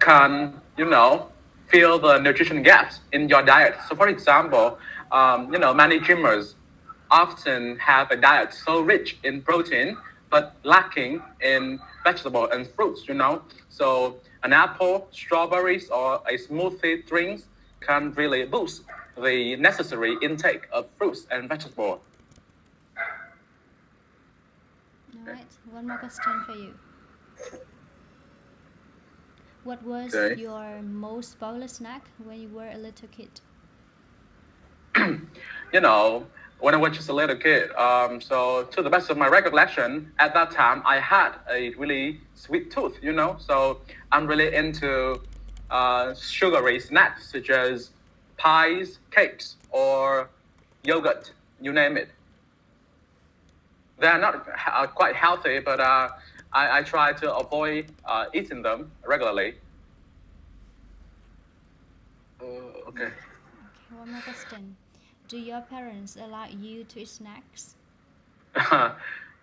can, fill the nutrition gaps in your diet. So, for example, many gymmers often have a diet so rich in protein but lacking in vegetable and fruits. So, an apple, strawberries, or a smoothie drinks can really boost the necessary intake of fruits and vegetables. All right, one more question for you. What was Okay. your most popular snack when you were a little kid? you know, when I was just a little kid. So to the best of my recollection, at that time I had a really sweet tooth. So I'm really into sugary snacks such as pies, cakes, or yogurt, you name it. They're not quite healthy, but I try to avoid eating them regularly. Okay. Okay, one more question. Do your parents allow you to eat snacks?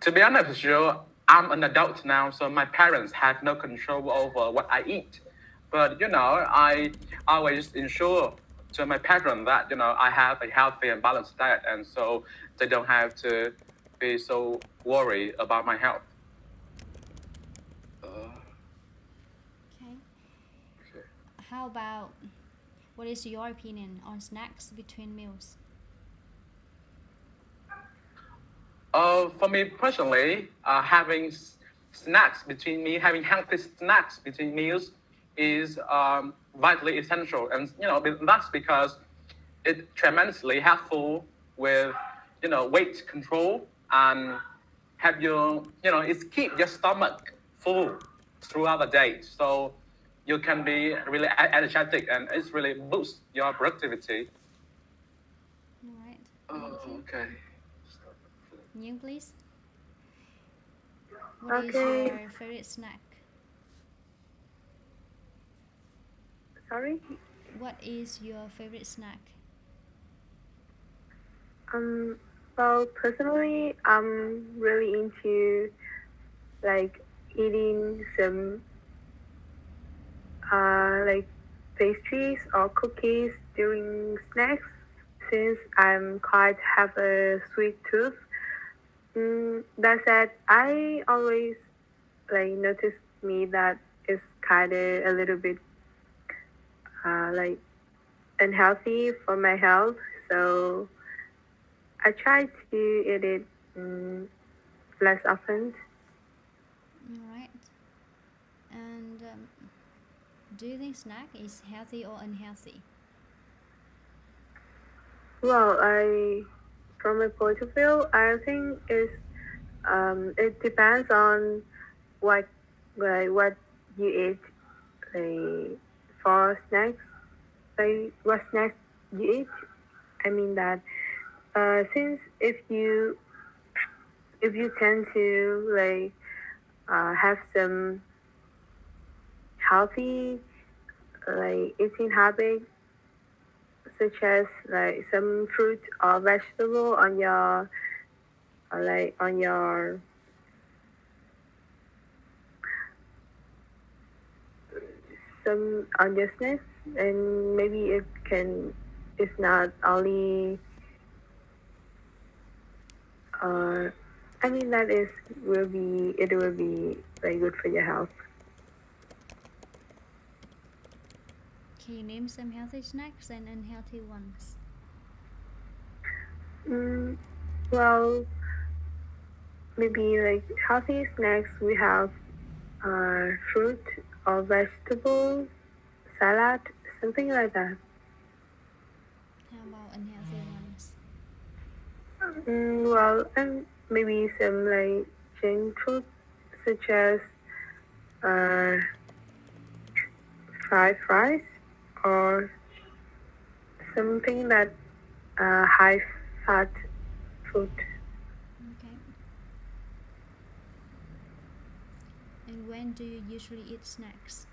To be honest with you, I'm an adult now, so my parents have no control over what I eat. But I always ensure to my parents that I have a healthy and balanced diet, and so they don't have to be so worried about my health. Okay. How about what is your opinion on snacks between meals? For me personally, having healthy snacks between meals is vitally essential, and that's because it tremendously helpful with weight control and have it's keep your stomach full throughout the day, so you can be really energetic and it's really boost your productivity. All right. Oh, Thank you. okay. Young, please. What is Okay, your favorite snack? sorry. What is your favorite snack? Um, well, personally, I'm really into like eating some like pastries or cookies during snacks since I'm quite have a sweet tooth. That said, I always like notice me that it's kind of a little bit like unhealthy for my health. So I try to eat it less often. All right. And do you think snack is healthy or unhealthy? Well, from my point of view, I think it depends on what what you eat for snacks. Like what snacks you eat. I mean that since if you tend to have some healthy eating habits such as like some fruit or vegetable on your some on your snacks, and maybe it's not only uh I mean that is will be very good for your health. Can you name some healthy snacks and unhealthy ones? mm, well, maybe like healthy snacks we have fruit or vegetable salad, something like that. How about unhealthy ones? Well, and maybe some like junk food such as uh, fried rice or something that high fat food. Okay. And when do you usually eat snacks?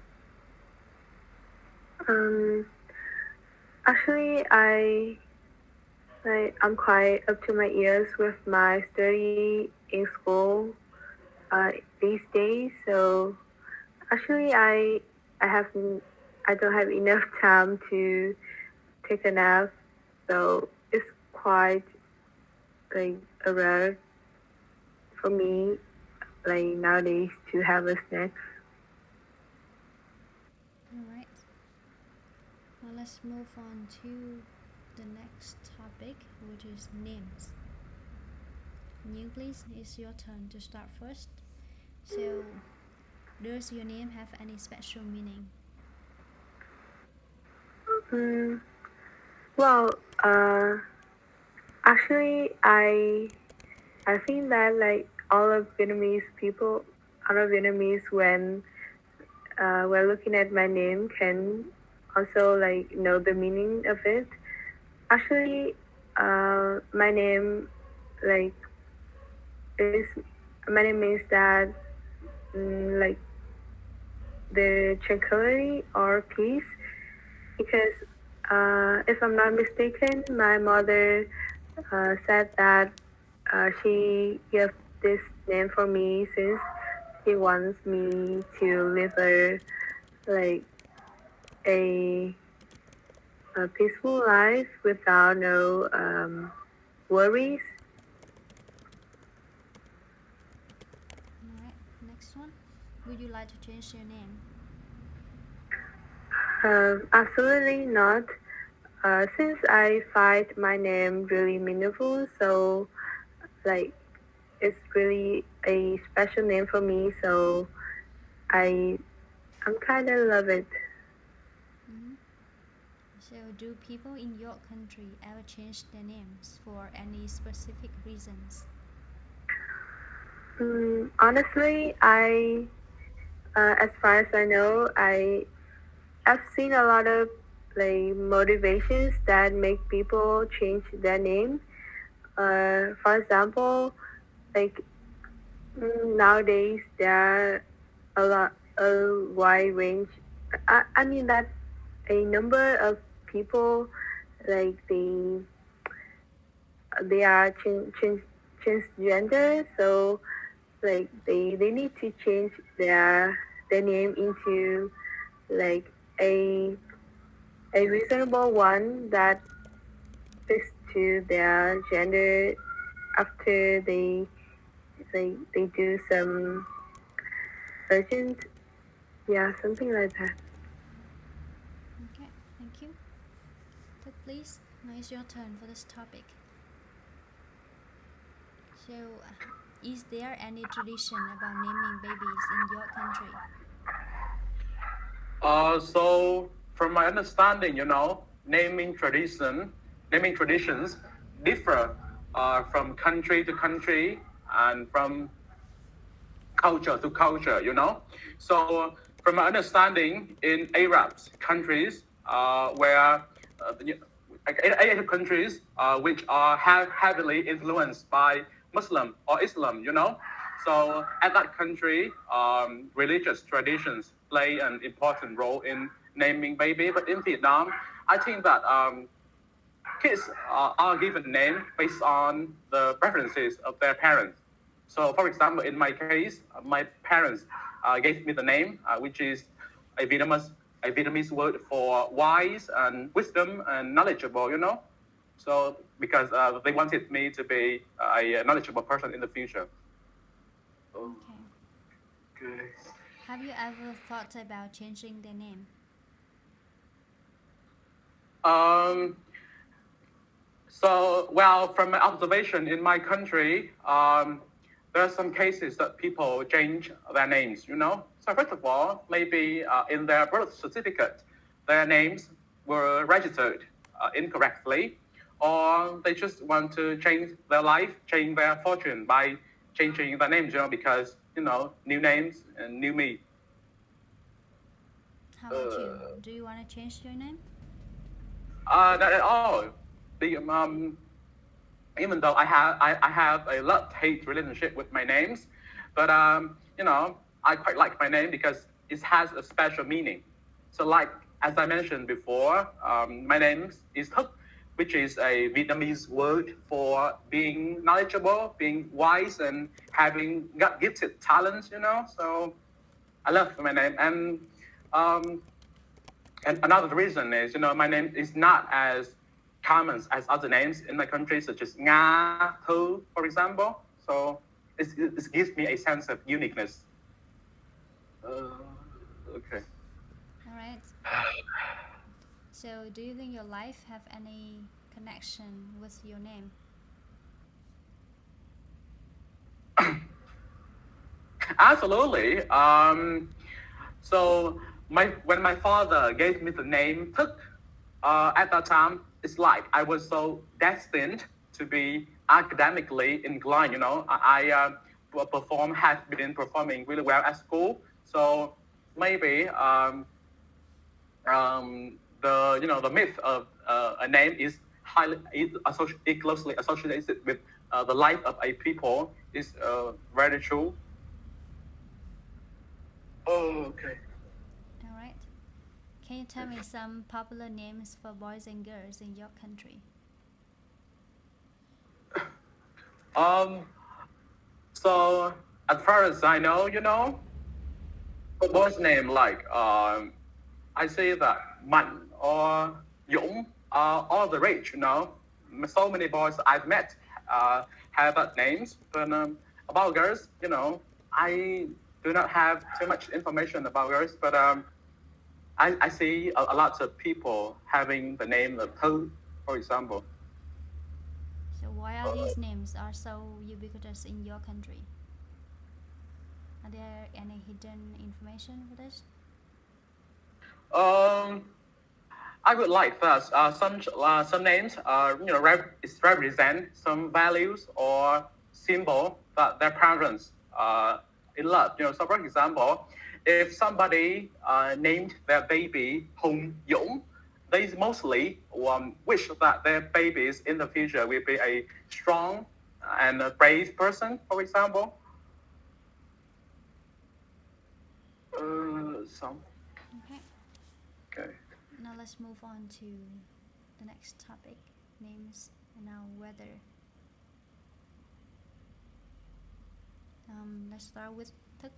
Um, Actually, I'm quite up to my ears with my study in school these days. So actually, I I don't have enough time to take a nap, so it's quite like a rare for me like nowadays to have a snack. Alright. Now let's move on to the next topic, which is names. New, please, it's your turn to start first. So, does your name have any special meaning? Mm, well, actually, I think that like all of Vietnamese people, all of Vietnamese when we're looking at my name can also like know the meaning of it. Actually, my name like is my name means that like the tranquility or peace because if I'm not mistaken, my mother said that she gave this name for me since she wants me to live like a, a peaceful life without no worries. Alright, next one. Would you like to change your name? Absolutely not. Since I find my name really meaningful, so like it's really a special name for me. So I I'm kind of love it. Mm-hmm. So, do people in your country ever change their names for any specific reasons? Honestly, as far as I know, I've seen a lot of like motivations that make people change their name. For example, like nowadays there are a wide range. I mean that a number of people like they are transgender, so like they need to change their name into like a a reasonable one that fits to their gender after they do some urgent, yeah, something like that. Okay, thank you. Ted, please, now it's your turn for this topic. So, is there any tradition about naming babies in your country? So from my understanding, naming traditions differ from country to country and from culture to culture. So from my understanding, in Arab countries, where Asian countries which are heavily influenced by Muslim or Islam, So at that country, religious traditions play an important role in naming baby. But in Vietnam, I think that kids are given name based on the preferences of their parents. So, for example, in my case, my parents gave me the name, which is a Vietnamese, a Vietnamese word for wise and wisdom and knowledgeable, So, because they wanted me to be a knowledgeable person in the future. Okay. Okay. Have you ever thought about changing their name? Um, So, well, from my observation in my country, there are some cases that people change their names, So, first of all, maybe in their birth certificate, their names were registered incorrectly, or they just want to change their life, change their fortune by changing their names, because, new names and new me. How about you? Do you want to change your name? Not at all. The, even though I have a love-hate relationship with my names, but I quite like my name because it has a special meaning. So like as I mentioned before, my name is Thức, which is a Vietnamese word for being knowledgeable, being wise, and having God gifted talents. So I love my name, and And another reason is, my name is not as common as other names in my country, such as Nga, Thu, for example. So it gives me a sense of uniqueness. Okay. All right. So, do you think your life have any connection with your name? Absolutely. So when my father gave me the name Thức, at that time, it's like I was so destined to be academically inclined. Have been performing really well at school. So maybe the myth of a name is closely associated with the life of a people is very true. Oh, okay. All right. Can you tell me some popular names for boys and girls in your country? Um, so as far as I know, a boy's name like I say that Man or Dũng are all the rage. So many boys I've met have that names, but about girls, I do not have too much information about girls, but I see a lot of people having the name of Thư, for example. So, why are these names are so ubiquitous in your country? Are there any hidden information for this? Um, I would like first some names represent some values or symbol that their parents in love. So for example, if somebody named their baby Hùng Dũng, they mostly wish that their babies in the future will be a strong and a brave person. For example, some Okay. okay. Now let's move on to the next topic, names and now weather. Let's start with Thức.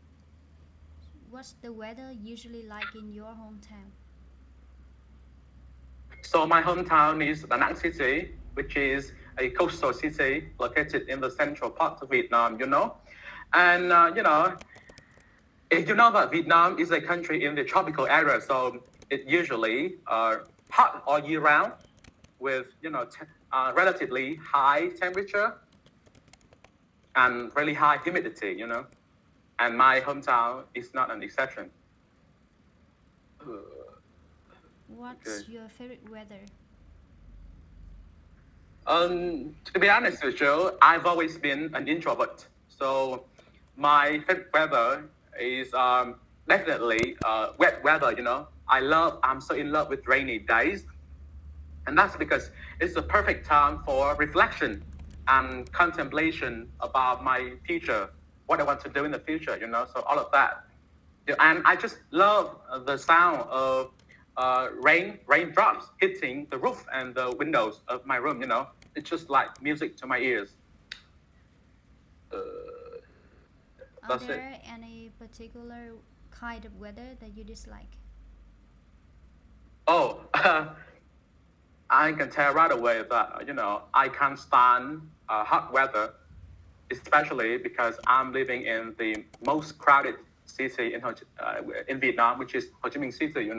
What's the weather usually like in your hometown? So my hometown is Da Nang City, which is a coastal city located in the central part of Vietnam. And you know that Vietnam is a country in the tropical area, so it usually hot all year round with relatively high temperature and really high humidity. And my hometown is not an exception. What's Okay. your favorite weather? To be honest with you, I've always been an introvert. So my favorite weather is definitely wet weather. I'm so in love with rainy days, and that's because it's the perfect time for reflection and contemplation about my future, what I want to do in the future. So all of that. Yeah, and I just love the sound of raindrops hitting the roof and the windows of my room. It's just like music to my ears. Uh, Are that's it. there any particular kind of weather that you dislike? Oh, I can tell right away that I can't stand hot weather, especially because I'm living in the most crowded city in Vietnam, which is Ho Chi Minh City.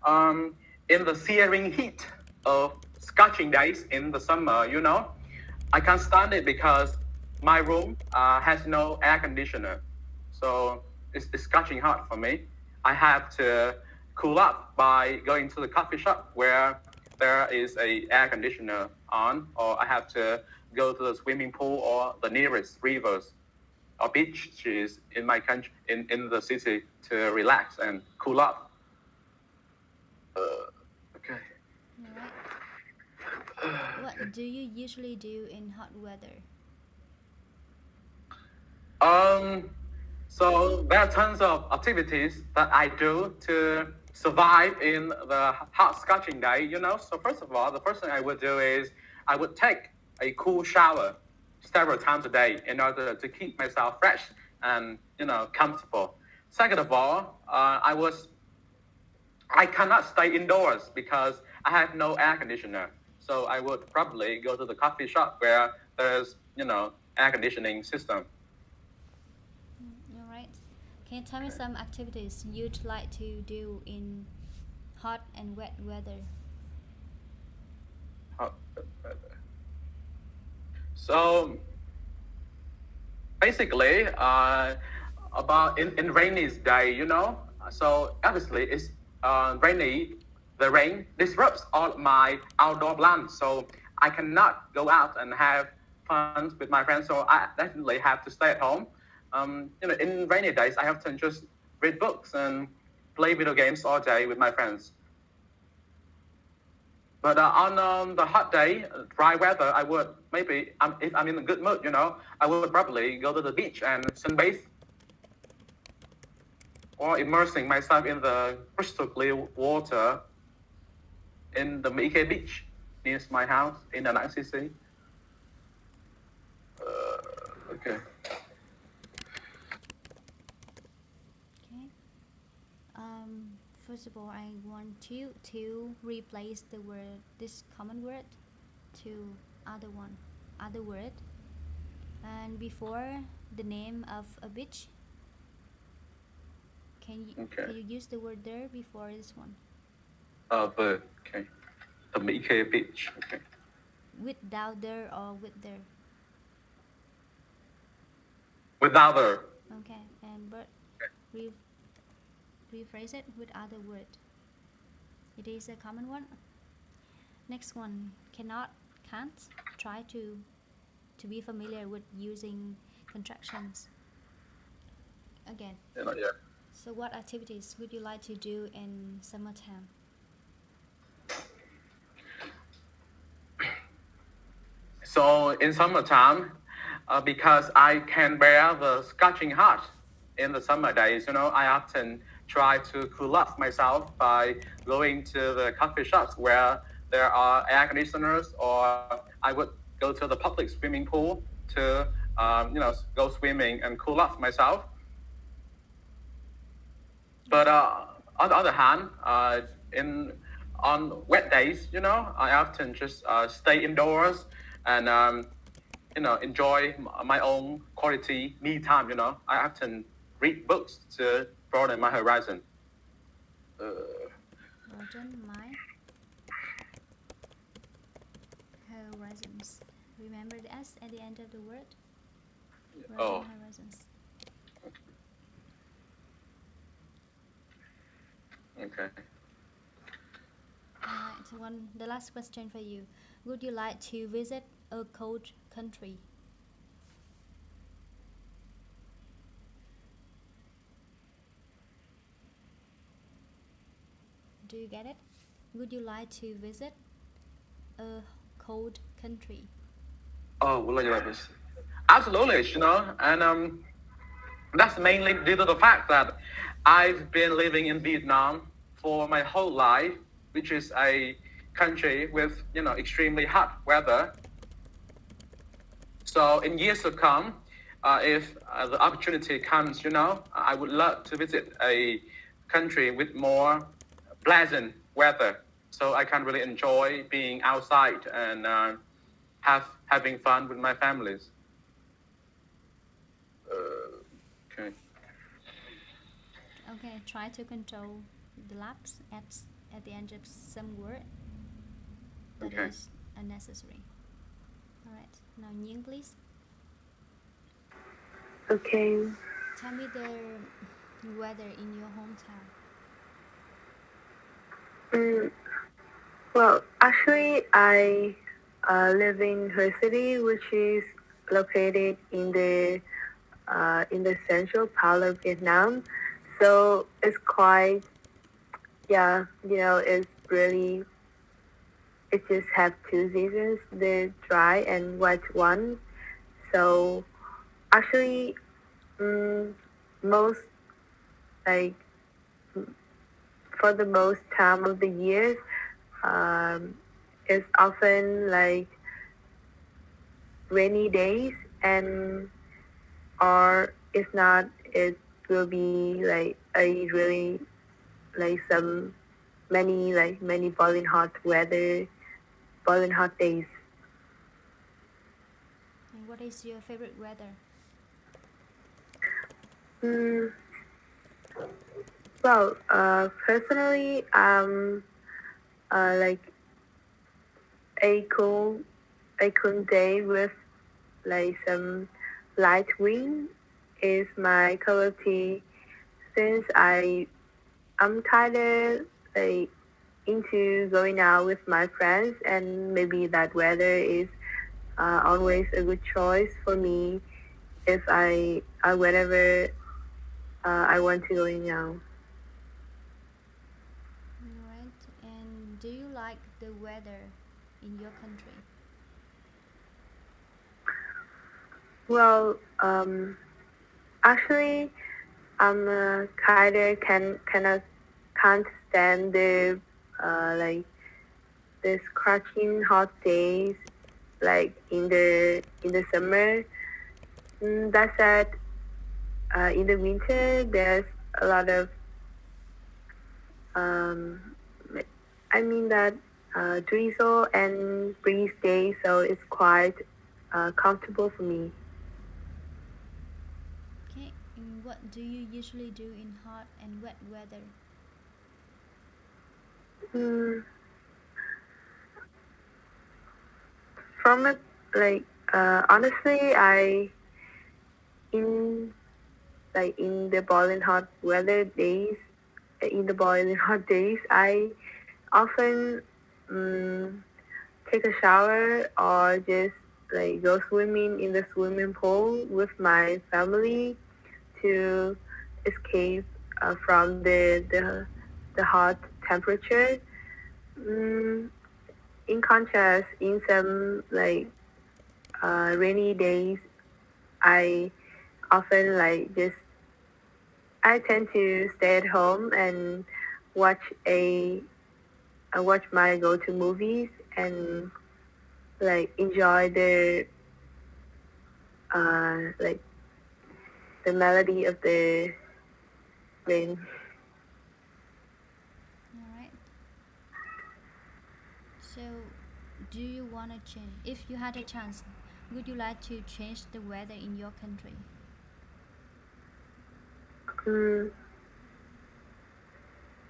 Um, in the searing heat of scorching days in the summer, I can't stand it because my room has no air conditioner. So it's scorching hot for me. I have to cool up by going to the coffee shop where there is a air conditioner on, or I have to go to the swimming pool or the nearest rivers or beaches in my country in the city to relax and cool up. Okay. Alright. What do you usually do in hot weather? Um, so there are tons of activities that I do to survive in the hot scorching day. So first of all, the first thing I would do is I would take a cool shower several times a day in order to keep myself fresh and comfortable. Second of all, I was I cannot stay indoors because I have no air conditioner. So I would probably go to the coffee shop where there's, air conditioning system. All right. Can you tell me some activities you'd like to do in hot and wet weather? How- So basically, about in rainy day, So obviously, it's rainy. The rain disrupts all my outdoor plans, so I cannot go out and have fun with my friends. So I definitely have to stay at home. In rainy days, I often just read books and play video games all day with my friends. But on the hot day, dry weather, I would maybe, if I'm in a good mood, I would probably go to the beach and sunbathe or immersing myself in the crystal clear water in the Mỹ beach near my house in the NCC. Okay. Okay. First of all, I want you to replace the word, this common word, to other word, and before the name of a beach, Okay. can you use the word there before this one? Okay. The Mỹ beach. Okay. Without there or with there? Without her. Okay, and but re- rephrase it with other word. It is a common one. Next one, cannot, can't. Try to be familiar with using contractions. Again. Yeah. So what activities would you like to do in summertime? So in summertime, because I can bear the scorching hot in the summer days, I often try to cool off myself by going to the coffee shops where there are air conditioners, or I would go to the public swimming pool to, go swimming and cool off myself. But on the other hand, in on wet days, I often just stay indoors and enjoy my own quality me time. I often read books to broaden my horizon. Broaden my horizons. Remember the S at the end of the word. Broaden horizons. Okay. Alright, so the last question for you. Would you like to visit a cold country? Do you get it? Would you like to visit a cold country? Oh, would you like this? Absolutely, and that's mainly due to the fact that I've been living in Vietnam for my whole life, which is a country with extremely hot weather. So in years to come, if the opportunity comes, I would love to visit a country with more pleasant weather, so I can really enjoy being outside and having fun with my families. Okay. Okay, try to control the lapse at the end of some word that Okay. is unnecessary. Alright, now Nhiên, please. Okay. Tell me the weather in your hometown. Mm, well, actually, I live in her city, which is located in the central part of Vietnam. So it's quite, yeah, it's really, it just have two seasons, the dry and wet one. So actually, most, like, for the most time of the year, um, it's often like rainy days, and or if not, it will be like a really like some many boiling hot days. And what is your favorite weather? Mm, well, personally, like a cool a cool day with like some light wind is my cup of tea since I'm kind of like into going out with my friends, and maybe that weather is always a good choice for me if whenever I want to going out. Alright. And do you like the weather in your country? Well, actually, I'm kind of can't stand like the scorching hot days like in the summer. That said, in the winter there's a lot of um, I mean that drizzle and breeze days, so it's quite comfortable for me. Okay. And what do you usually do in hot and wet weather? Mm, from it, like honestly, I in in the boiling hot weather days, in the boiling hot days, I often um, take a shower or just like go swimming in the swimming pool with my family to escape from the hot temperature. Mm, in contrast, in some rainy days, I often I tend to stay at home and watch a watch my go-to movies and like enjoy like the melody of the rain. Alright. So, do you want to change? If you had a chance, would you like to change the weather in your country? Mm,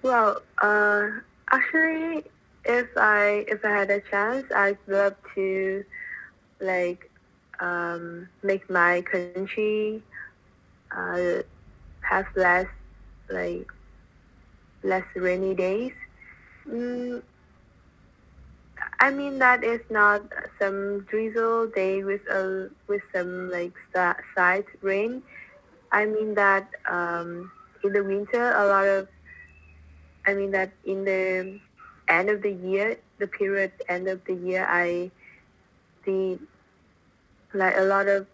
well, actually, if I had a chance, I'd love to like make my country uh, have like less rainy days. Mm, I mean that is not some drizzle day with some like side rain. I mean that in the winter a lot of I mean that in the end of the year, the period end of the year, I see like a lot of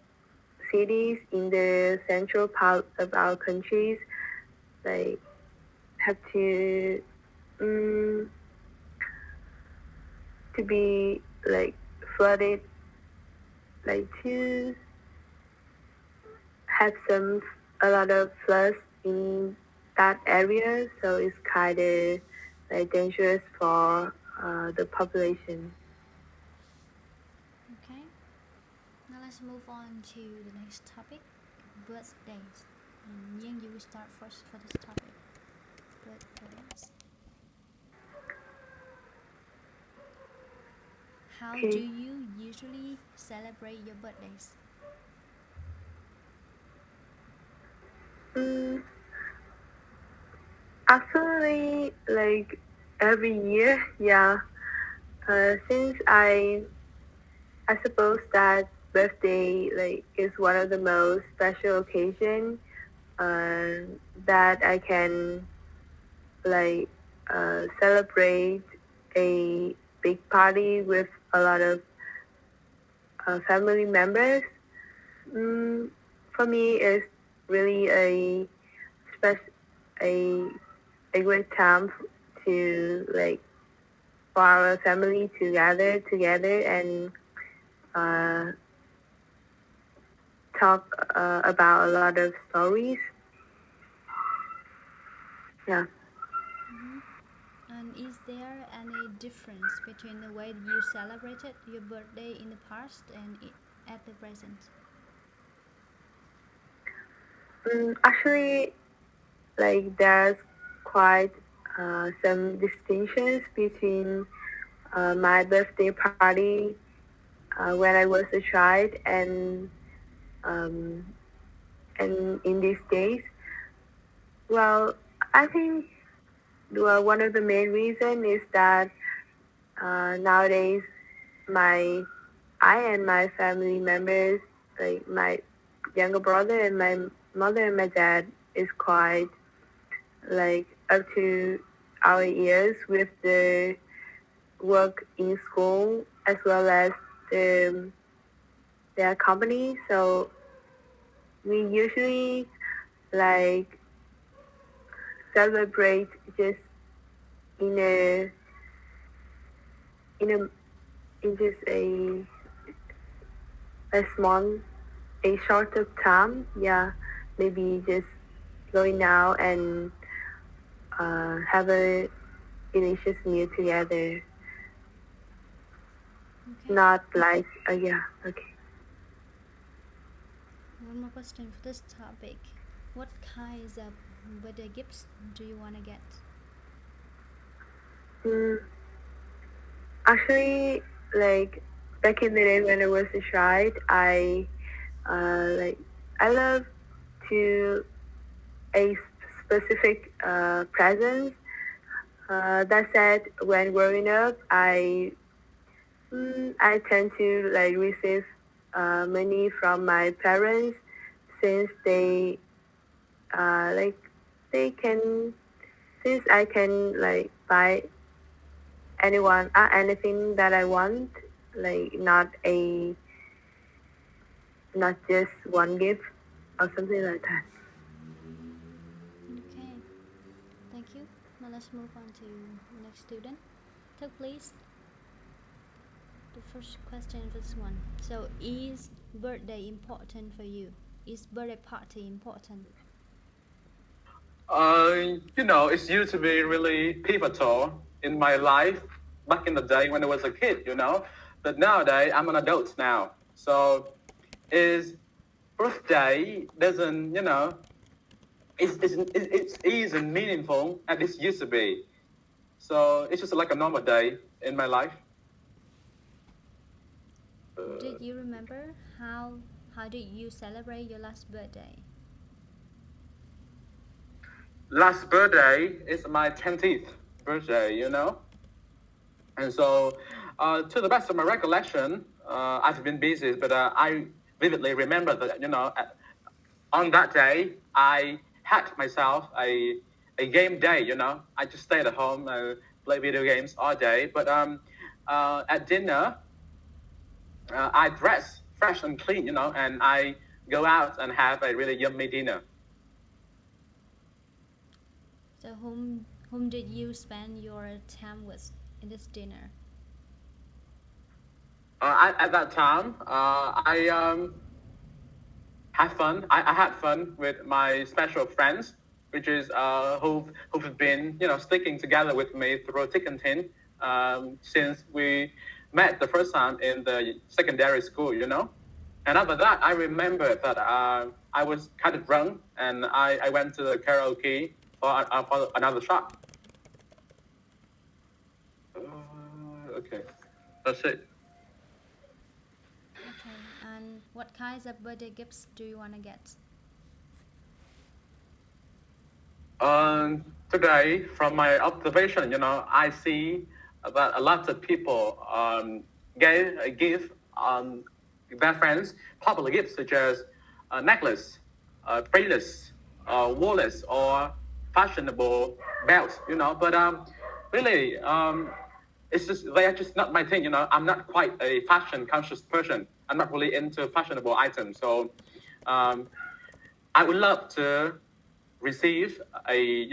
cities in the central part of our countries like have um, to be like flooded, like to have a lot of floods in that area. So it's kind of like dangerous for the population. Okay. Now let's move on to the next topic, birthdays. And Yang, you will start first for this topic. Birthdays. How do Okay. you usually celebrate your birthdays? Mm, actually, like every year, yeah. Since I suppose that birthday like is one of the most special occasion uh, that I can like celebrate a big party with a lot of family members. Mm, for me, it's really special a a great time to like for our family to gather together and uh, talk about a lot of stories. Yeah. Mm-hmm. And is there any difference between the way you celebrated your birthday in the past and at the present? Actually, like there's quite some distinctions between my birthday party when I was a child um, and in these days. Well, I think one of the main reason is that nowadays my I and my family members, like my younger brother and my mother and my dad, is quite like up to our ears with the work in school as well as the their company. So we usually like celebrate just in a in a in just a small a short of time. Yeah, maybe just going out and have a delicious meal together. Okay. Not like yeah, okay. One more question for this topic. What kinds of birthday gifts do you want to get? Mm, actually, like back in the day when I was a child, like I love to a specific present. That said, when growing up, I tend to like receive money from my parents since like they can since I can like buy anything that I want, like not just one gift or something like that. Okay. Thank you. Now let's move on to the next student. So please, the first question for this one. So is birthday important for you? Is birthday party important? It used to be really pivotal in my life back in the day when I was a kid. But nowadays I'm an adult now. So is birthday doesn't, it isn't meaningful as it used to be. So it's just like a normal day in my life. Did you remember how did you celebrate your last birthday? Last birthday is my 20th birthday. And so, to the best of my recollection, I've been busy, but I vividly remember that, on that day, I had myself a game day. I just stayed at home and play video games all day. But at dinner, I dress fresh and clean, and I go out and have a really yummy dinner. So whom did you spend your time with in this dinner? At that time, I have fun. I had fun with my special friends, which is who've been sticking together with me through thick and thin since we met the first time in the secondary school. And after that, I remember that I was kind of drunk, and I went to the karaoke for another shot. Okay, that's it. Okay. And what kinds of birthday gifts do you want to get? Today, from my observation, I see that a lot of people give their friends popular gifts such as a necklace, bracelets, wallets, or fashionable belts. But really, it's just they are just not my thing. I'm not quite a fashion conscious person. I'm not really into fashionable items. So um, I would love to receive a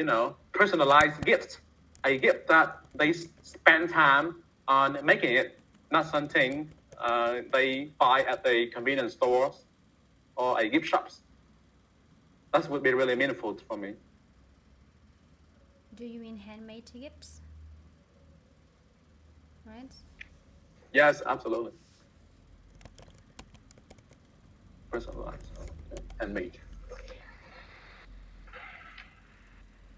personalized gift, a gift that they spend time on making it, not something they buy at the convenience stores or a gift shops. That would be really meaningful for me. Do you mean handmade gifts? right? Yes, absolutely. Personalized and made.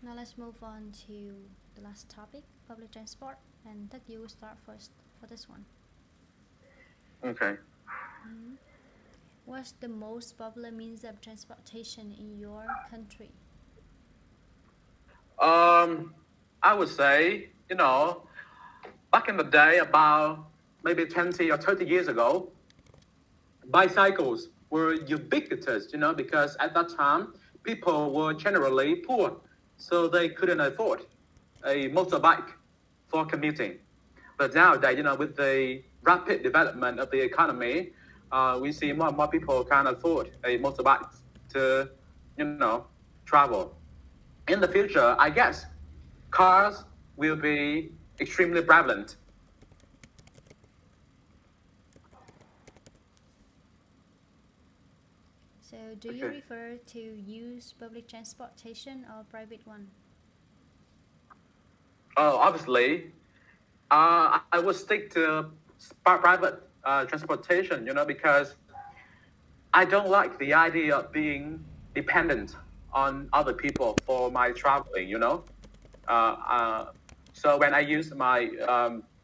Now let's move on to the last topic, public transport, and that you will start first for this one. Okay. Mm-hmm. What's the most popular means of transportation in your country? Um, I would say, back in the day, about maybe 20 or 30 years ago, bicycles were ubiquitous, because at that time, people were generally poor, so they couldn't afford a motorbike for commuting. But nowadays, with the rapid development of the economy, we see more and more people can afford a motorbike to, travel. In the future, I guess cars will be extremely prevalent. So, do you Okay. prefer to use public transportation or private one? Oh, obviously, I would stick to private transportation, because I don't like the idea of being dependent on other people for my traveling, Uh, uh, so when I use my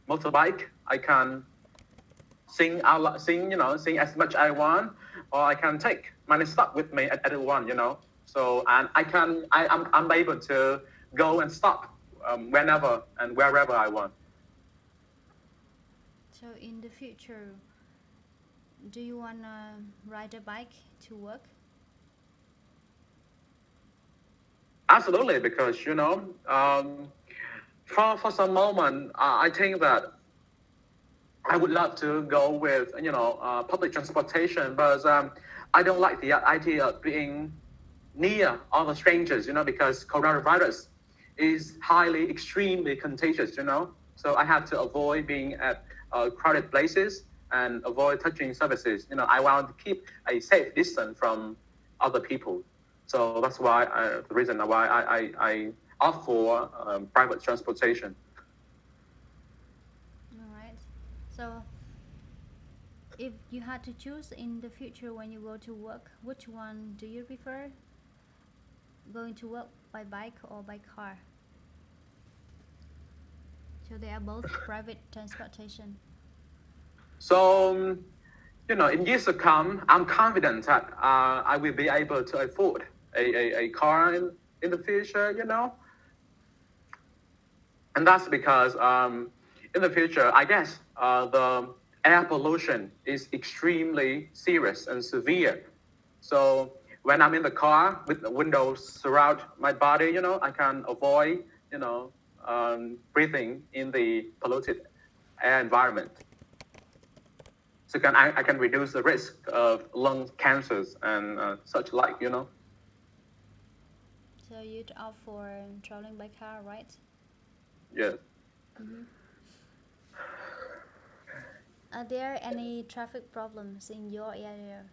motorbike, I can sing as much I want, or I can take my stuff with me at everyone, So and I'm able to go and stop whenever and wherever I want. So, in the future, do you want to ride a bike to work? Absolutely, because for some moment, I think that I would love to go with public transportation, but I don't like the idea of being near other strangers, because coronavirus is highly, extremely contagious, So I have to avoid being at crowded places and avoid touching surfaces. I want to keep a safe distance from other people. So that's why the reason why I opt for private transportation. All right. So, if you had to choose in the future when you go to work, which one do you prefer? Going to work by bike or by car? So, they are both private transportation. So, in years to come, I'm confident that I will be able to afford a car in the future, And that's because in the future, I guess the air pollution is extremely serious and severe. So when I'm in the car with the windows surround my body, I can avoid, breathing in the polluted air environment. So I can reduce the risk of lung cancers and such like, So, you'd opt for traveling by car, right? Yeah. Mm-hmm. Are there any traffic problems in your area?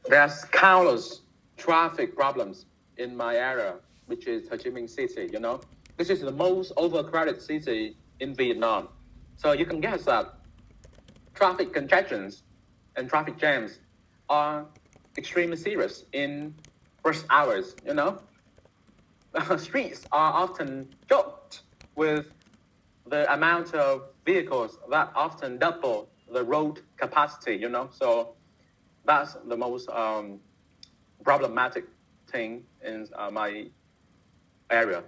There's countless traffic problems in my area, which is Ho Chi Minh City, This is the most overcrowded city in Vietnam. So you can guess that traffic congestions and traffic jams are extremely serious in rush hours, Streets are often choked with the amount of vehicles that often double the road capacity, So that's the most problematic thing in my area.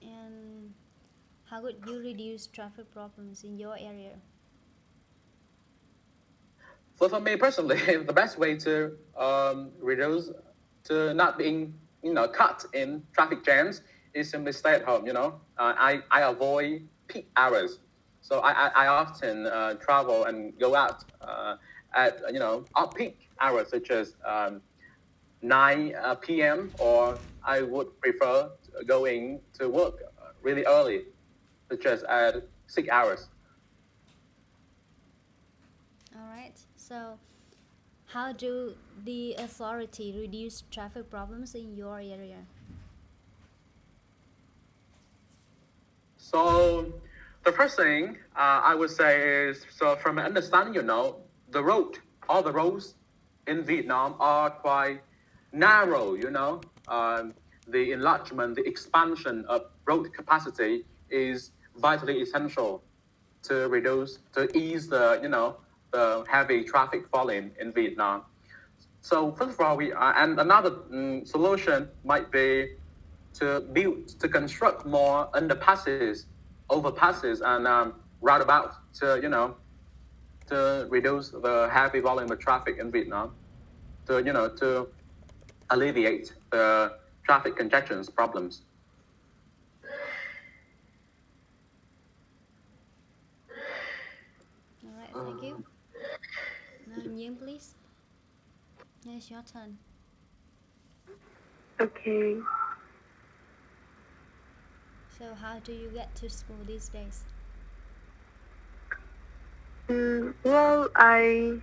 And how could you reduce traffic problems in your area? So for me personally, the best way to reduce to not being caught in traffic jams is simply stay at home. I avoid peak hours, so I often travel and go out at off peak hours such as 9 p.m. or I would prefer going to work really early, such as at 6 hours. All right. So, how do the authority reduce traffic problems in your area? So the first thing I would say is, so from my understanding, all the roads in Vietnam are quite narrow, the enlargement, the expansion of road capacity is vitally essential to ease the heavy traffic volume in Vietnam. So first of all, and another solution might be to construct more underpasses, overpasses, and roundabouts to reduce the heavy volume of traffic in Vietnam, to alleviate the traffic congestions problems. All right, thank you. Now, Nhiên, please. Now it's your turn. Okay. So, how do you get to school these days? Well, I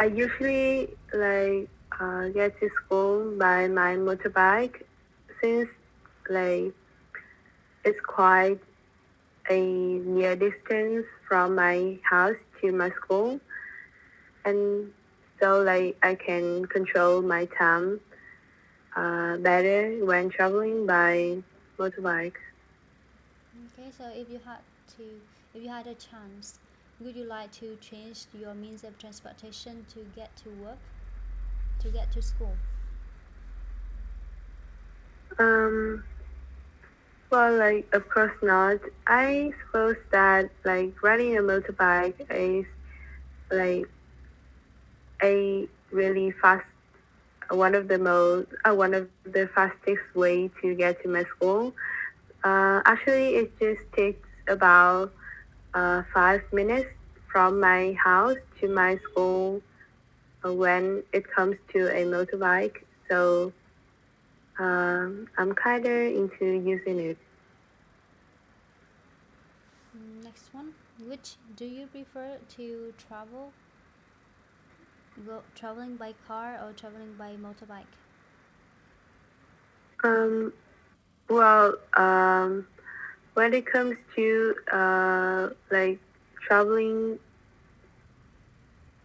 usually get to school by my motorbike since like it's quite a near distance from my house to my school, and so like I can control my time better when traveling by motorbike. Okay, so if you had a chance, would you like to change your means of transportation to get to work, to get to school? Um, well, like of course not. I suppose that like riding a motorbike is like a really fast one of the fastest way to get to my school. Actually, it just takes about 5 minutes from my house to my school when it comes to a motorbike. So I'm kind of into using it. Next one. Which do you prefer to traveling by car or traveling by motorbike? Um, well, when it comes to like traveling,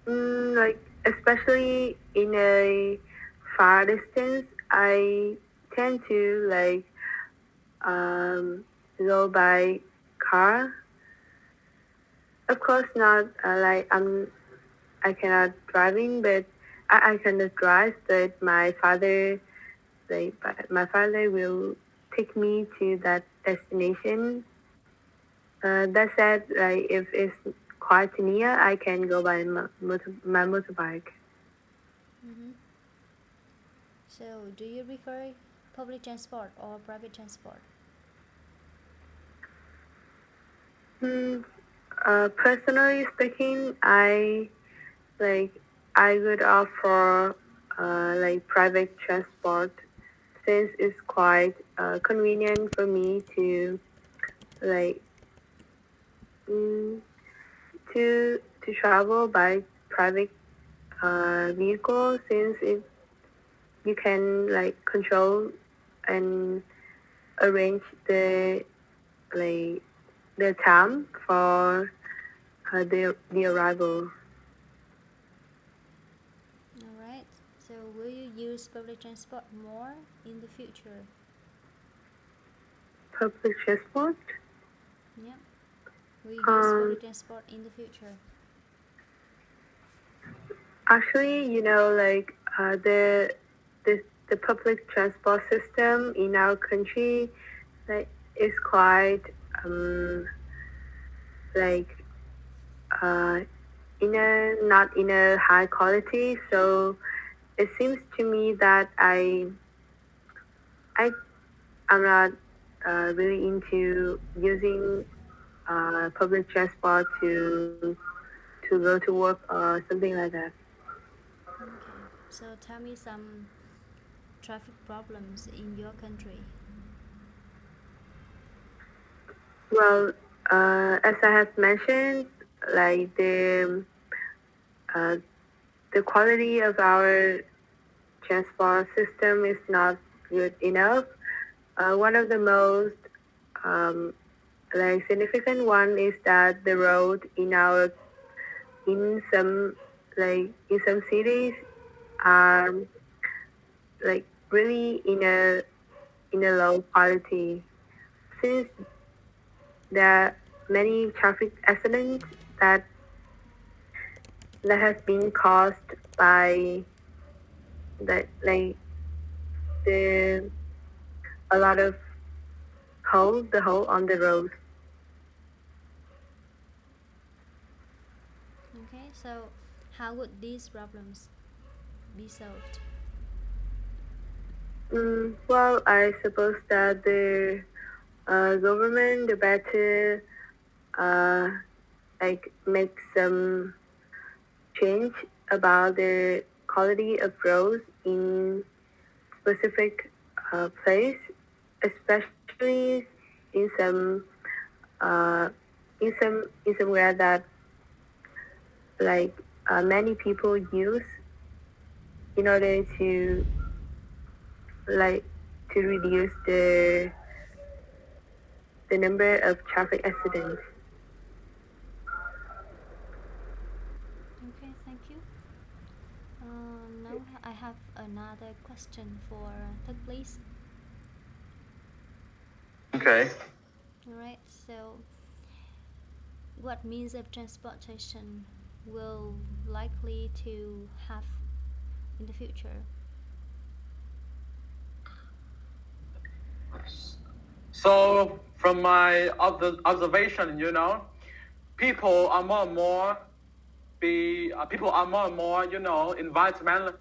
like especially in a far distance, I tend to um, go by car. Of course, not I cannot driving, but I cannot drive. But my father will take me to that destination. That said, like if it's quite near, I can go by my motorbike. Mm-hmm. So, do you prefer public transport or private transport? Hmm. Personally speaking, like I would opt for like private transport since it's quite convenient for me to like mm, to travel by private vehicle since you can like control and arrange like the time for the arrival. Alright. So, will you use public transport more in the future? Public transport. Yeah. Will you use Um, public transport in the future? Actually, like the the public transport system in our country, like is quite like uh, in a not in a high quality. So it seems to me that I am not really into using public transport to go to work or something like that. Okay. So, tell me some traffic problems in your country. Well, as I have mentioned, like uh, the quality of our transport system is not good enough. One of the most um, like significant one is that the road in some in some cities are like really in a low quality since there are many traffic accidents that has been caused by the a lot of the hole on the road. Okay, so how would these problems be solved? Well, I suppose that the government the better uh, make some change about the quality of roads in specific place, especially in some uh, in somewhere that like many people use in order to like to reduce the number of traffic accidents. Okay, thank you. Now I have another question for Thất, please. Okay. Alright, so what means of transportation will likely to have in the future? So from my observation, people are more and more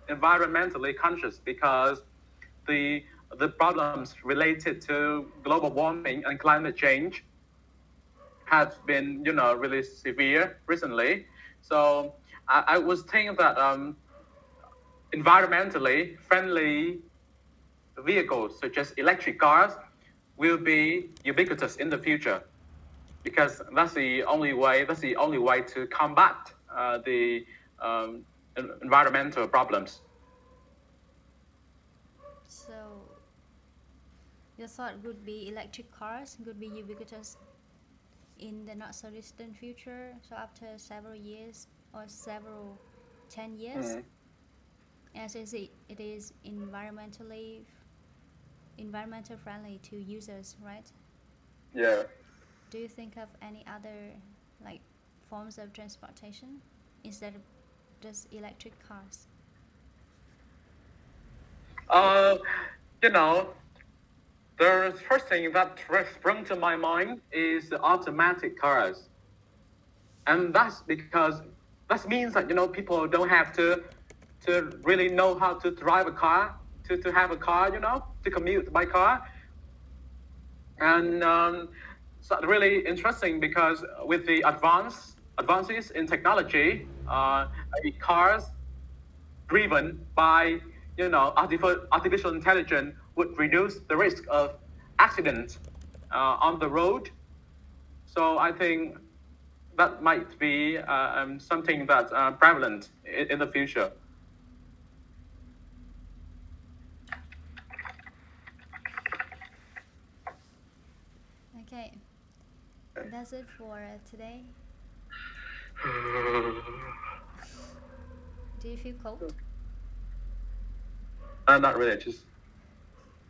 environmentally conscious because the the problems related to global warming and climate change has been really severe recently. So I was thinking that environmentally friendly vehicles such as electric cars will be ubiquitous in the future because that's the only way to combat the um, environmental problems. So your thought would be electric cars would be ubiquitous in the not so distant future. So after several years or several 10 years, Mm, as it is environmental friendly to users, right? yeah. Do you think of any other like forms of transportation instead of just electric cars? Uh, you know, the first thing that sprung to my mind is the automatic cars, and that's because that means that people don't have to really know how to drive a car to have a car, to commute by car. And so really interesting because with the advances in technology, cars driven by artificial intelligence would reduce the risk of accidents on the road. So I think that might be something that's prevalent in the future. Okay, that's it for today. Do you feel cold? Not really, just